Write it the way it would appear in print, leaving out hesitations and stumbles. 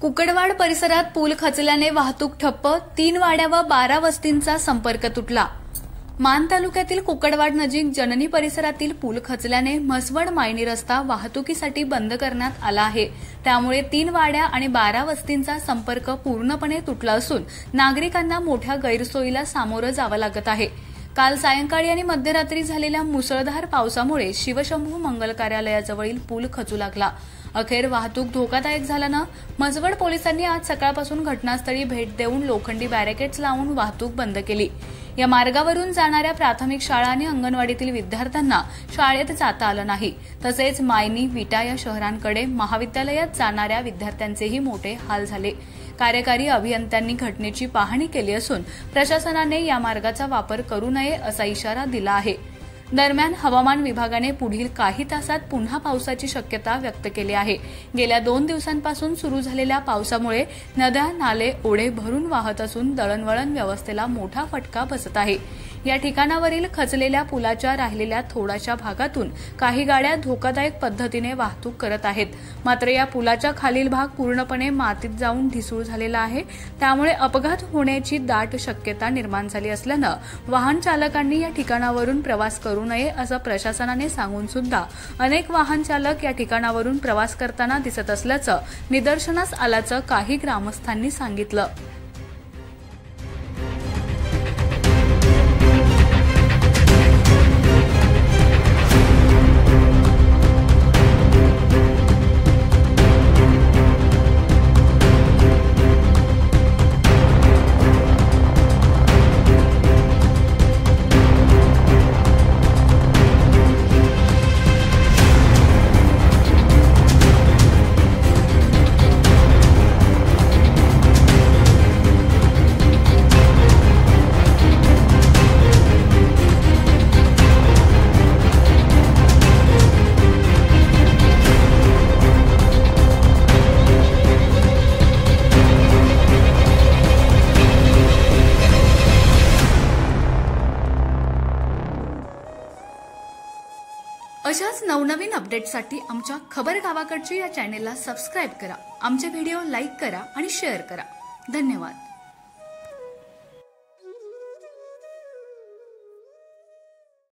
कुकडवाड परिसरात पूल खचल्याने वाहतूक ठप्प, 3 वाड्या व 12 वस्तींचा संपर्क तुटला। मान तालुक्यातील कुकडवाड नजीक जननी परिसरातील पूल खचल्याने म्हसवड मायणी रस्ता वाहतुकीसाठी बंद करण्यात आला आहे। त्यामुळे 3 वाड्या आणि 12 वस्तींचा संपर्क पूर्णपणे तुटला असून नागरिकांना मोठ्या गैरसोयीला सामोरं जावं लागत आहे। काल सायंकाळी आणि मध्यरात्री झालेल्या मुसळधार पावसामुळे शिवशंभू मंगल कार्यालयाजवळील पूल खचू लागला। अखेर वाहतूक धोकादायक झाल्यानं म्हसवड पोलिसांनी आज सकाळपासून घटनास्थळी भेट देऊन लोखंडी बॅरिकेड्स लावून वाहतूक बंद केली। या मार्गावरून जाणाऱ्या प्राथमिक शाळा आणि अंगणवाडीतील विद्यार्थ्यांना शाळेत जाता आलं नाही। तसेच मायनी, विटा या शहरांकडे महाविद्यालयात जाणाऱ्या विद्यार्थ्यांचेही मोठे हाल झाले। कार्यकारी अभियंत्यांनी घटनेची पाहणी केली असून प्रशासनाने या मार्गाचा वापर करू नये असा इशारा दिला आहे। दरम्यान हवामान विभागाने पुढील काही तासात पुन्हा पावसाची शक्यता व्यक्त केली आहे। गेल्या 2 दिवसांपासून सुरू झालेल्या पावसामुळे नद्या, नाले, ओढे भरून वाहत असून दळणवळण व्यवस्थेला मोठा फटका बसत आहे। या ठिकाणावरील खचलेल्या पुलाच्या राहिलेल्या थोड्याशा भागातून काही गाड्या धोकादायक पद्धतीने वाहतूक करत आहेत। मात्र या पुलाचा खालील भाग पूर्णपणे मातीत जाऊन ढिसूळ झालेला आहे। त्यामुळे अपघात होण्याची दाट शक्यता निर्माण झाली असल्यानं वाहन चालकांनी या ठिकाणावरून प्रवास करू नये असं प्रशासनाने सांगून सुद्धा अनेक वाहन चालक या ठिकाणावरून प्रवास करताना दिसत असल्याचं निदर्शनास आल्याचं काही ग्रामस्थांनी सांगितलं। अशाच नवनवीन अपडेट्ससाठी आमच्या खबर गावाकडची या चॅनेलला सबस्क्राइब करा। आमचे व्हिडिओ लाईक करा आणि शेअर करा। धन्यवाद।